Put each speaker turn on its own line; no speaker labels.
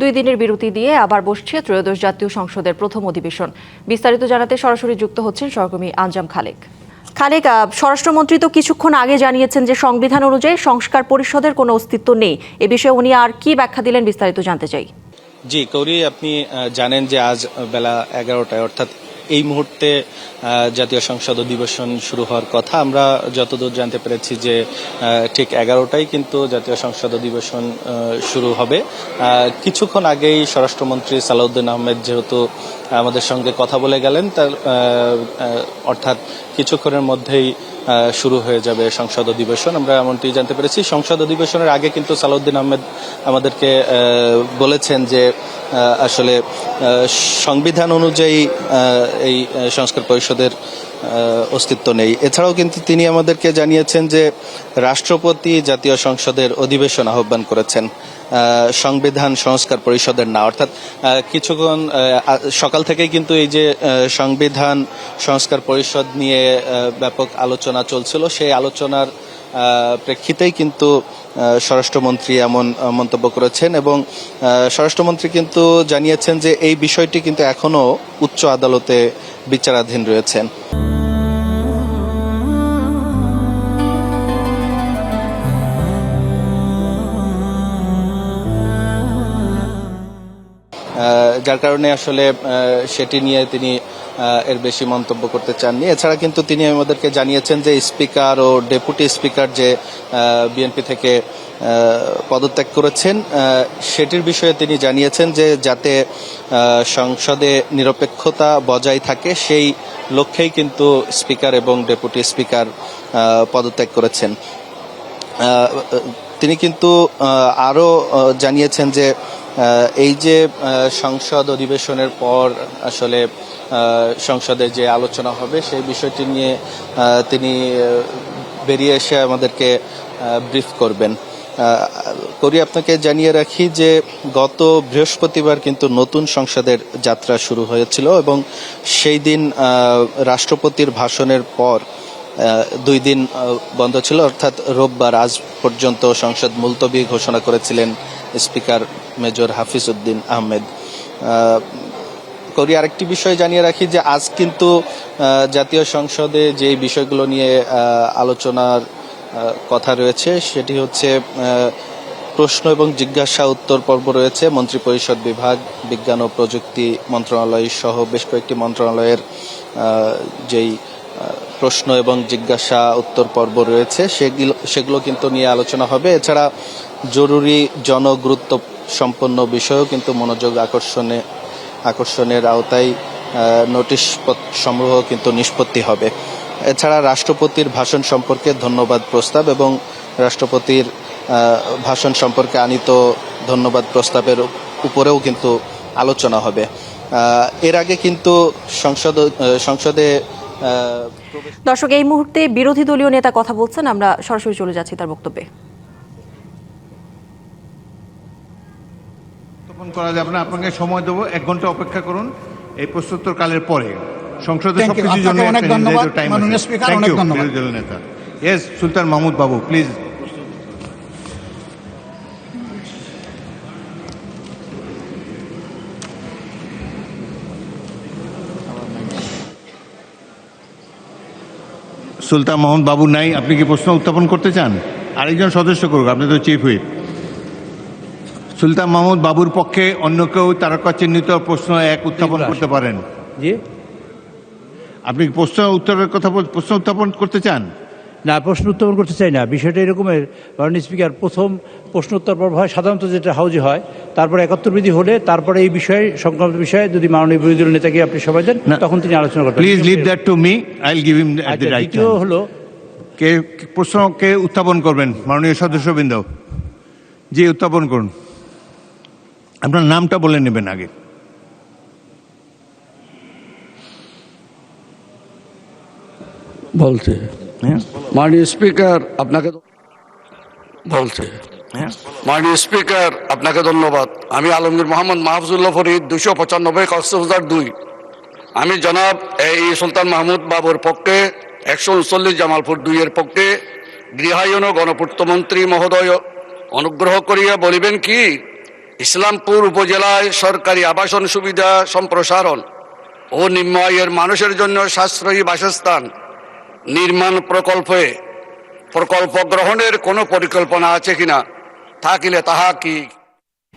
2 দিনের বিরতি দিয়ে আবার বসছে ত্রয়োদশ জাতীয় সংসদের প্রথম অধিবেশন। বিস্তারিত জানাতে সরাসরি যুক্ত হচ্ছেন সহকর্মী আঞ্জাম খালেক। খালেক, স্বরাষ্ট্রমন্ত্রী তো কিছুক্ষণ আগে জানিয়েছেন যে সংবিধান অনুযায়ী সংস্কার পরিষদের কোনো অস্তিত্ব নেই। এ বিষয়ে উনি আর কি ব্যাখ্যা দিলেন, বিস্তারিত জানতে চাই।
জি কৌরি, আপনি জানেন যে আজ বেলা 11টায় অর্থাৎ এই মুহূর্তে জাতীয় সংসদ অধিবেশন শুরু হওয়ার কথা। আমরা যতদূর জানতে পেরেছি যে ঠিক 11টায় কিন্তু জাতীয় সংসদ অধিবেশন শুরু হবে। কিছুক্ষণ আগেই স্বরাষ্ট্রমন্ত্রী সালাউদ্দিন আহমেদ যেহেতু আমাদের সঙ্গে কথা বলে গেলেন, তার অর্থাৎ কিছুক্ষণের মধ্যেই শুরু হয়ে যাবে সংসদ অধিবেশন, আমরা এমনটি জানতে পেরেছি। সংসদ অধিবেশনের আগে কিন্তু সালাউদ্দিন আহমেদ আমাদেরকে বলেছেন যে আসলে সংবিধান অনুযায়ী এই সংস্কার পরিষদের অস্তিত্ব নেই। এছাড়াও কিন্তু তিনি আমাদেরকে জানিয়েছেন যে রাষ্ট্রপতি জাতীয় সংসদের অধিবেশন আহ্বান করেছেন, সংবিধান সংস্কার পরিষদের না। অর্থাৎ কিছুক্ষণ সকাল থেকেই কিন্তু এই যে সংবিধান সংস্কার পরিষদ নিয়ে ব্যাপক আলোচনা চলছিল, সেই আলোচনার প্রেক্ষিতেই কিন্তু স্বরাষ্ট্রমন্ত্রী এমন মন্তব্য করেছেন এবং স্বরাষ্ট্রমন্ত্রী কিন্তু জানিয়েছেন যে এই বিষয়টি কিন্তু এখনো উচ্চ আদালতে বিচারাধীন রয়েছেন। যার কারণে আসলে সেটি নিয়ে তিনি এর বেশি মন্তব্য করতে চাননি। এছাড়া কিন্তু তিনি আমাদেরকে জানিয়েছেন যে স্পিকার ও ডেপুটি স্পিকার যে বিএনপি থেকে পদত্যাগ করেছেন, সেটির বিষয়ে তিনি জানিয়েছেন যে যাতে সংসদে নিরপেক্ষতা বজায় থাকে সেই লক্ষ্যেই কিন্তু স্পিকার এবং ডেপুটি স্পিকার পদত্যাগ করেছেন। তিনি কিন্তু আরও জানিয়েছেন যে এই যে সংসদ অধিবেশনের পর আসলে সংসদে যে আলোচনা হবে সেই বিষয়টি নিয়ে তিনি বেরিয়ে এসে আমাদেরকে ব্রিফ করবেন। আপনাকে জানিয়ে রাখি যে গত বৃহস্পতিবার কিন্তু নতুন সংসদের যাত্রা শুরু হয়েছিল এবং সেই দিন রাষ্ট্রপতির ভাষণের পর 2 দিন বন্ধ ছিল, অর্থাৎ রোববার আজ পর্যন্ত সংসদ মুলতবি ঘোষণা করেছিলেন স্পিকার মেজর হাফিজ উদ্দিন আহমেদ। আরেকটি বিষয় জানিয়ে রাখি যে আজ কিন্তু জাতীয় সংসদে যে বিষয়গুলো নিয়ে আলোচনার কথা রয়েছে সেটি হচ্ছে প্রশ্ন এবং জিজ্ঞাসা উত্তর পর্ব রয়েছে। মন্ত্রিপরিষদ বিভাগ, বিজ্ঞান ও প্রযুক্তি মন্ত্রণালয় সহ বেশ কয়েকটি মন্ত্রণালয়ের যেই প্রশ্ন এবং জিজ্ঞাসা উত্তর পর্ব রয়েছে সেগুলো কিন্তু নিয়ে আলোচনা হবে। এছাড়া জরুরি জনগুরুত্ব সম্পন্ন বিষয়ও কিন্তু মনোযোগ আকর্ষণের আওতায় নোটিশ সংগ্রহ কিন্তু নিষ্পত্তি হবে। এছাড়া রাষ্ট্রপতির ভাষণ সম্পর্কে ধন্যবাদ প্রস্তাব এবং রাষ্ট্রপতির ভাষণ সম্পর্কে আনিত ধন্যবাদ প্রস্তাবের উপরেও কিন্তু আলোচনা হবে। এর আগে কিন্তু সংসদে
দর্শক, এই মুহূর্তে বিরোধী দলীয় নেতা কথা বলছেন, আমরা সরাসরি চলে যাচ্ছি তার বক্তব্যে।
করা যাবে না, আপনাকে সময় দেবো, 1 ঘন্টা অপেক্ষা করুন এই প্রশ্নোত্তর কালের পরে। সংসদে সবকিছুর জন্য অনেক ধন্যবাদ মাননীয় স্পিকার, অনেক ধন্যবাদ বিরোধী দলের নেতা। S Sultan Mahmud Babu, please. সুলতান মাহমুদ বাবু নাই, আপনি কি প্রশ্ন উত্থাপন করতে চান? আরেকজন সদস্য করুক, আপনি তো চিফ হুইপ। সুলতান মাহমুদ বাবুর পক্ষে অন্য কেউ তারকা চিহ্নিত প্রশ্ন 1 উত্থাপন করতে পারেন? জি, আপনি প্রশ্ন উত্থাপন করতে চান?
না, প্রশ্ন উত্থাপন করতে চাই না। বিষয়টা এরকমের, মাননীয় স্পিকার, প্রথম প্রশ্ন উত্তর পর্ব হয় সাধারণত যেটা হাউজে হয়, তারপরে 71 বিধি হলে তারপরে এই বিষয়ে সংক্রান্ত বিষয়ে যদি মাননীয় বিরোধী দলের নেতাকে আপনি সময় দেন তখন তিনি আলোচনা করবেন।
Please leave that to me, I will give him the right time.
দ্বিতীয় হলো,
প্রশ্ন কে উত্থাপন করবেন? মাননীয় সদস্যবৃন্দ, জি উত্থাপন করুন। আপনার নামটা বলে নেবেন আগে।
বলছে মাননীয় স্পিকার আপনাকে বলছে মাননীয় স্পিকার আপনাকে ধন্যবাদ। আমি আলমগীর মোহাম্মদ মাহফুজুল্লাহ ফরিদ, 295 কক্সবাজার 2। আমি জনাব এই সুলতান মাহমুদ বাবুর পক্ষে 139 জামালপুর 2 এর পক্ষে গৃহায়ন ও গণপূর্ত মন্ত্রী মহোদয় অনুগ্রহ করিয়া বলিবেন কি ইসলামপুর উপজেলায় সরকারি আবাসন সুবিধা সম্প্রসারণ ও নিম্ন আয়ের মানুষের জন্য সাশ্রয়ী বাসস্থান নির্মাণ প্রকল্প গ্রহণের কোনো পরিকল্পনা আছে কিনা, থাকিলে তাহা কি?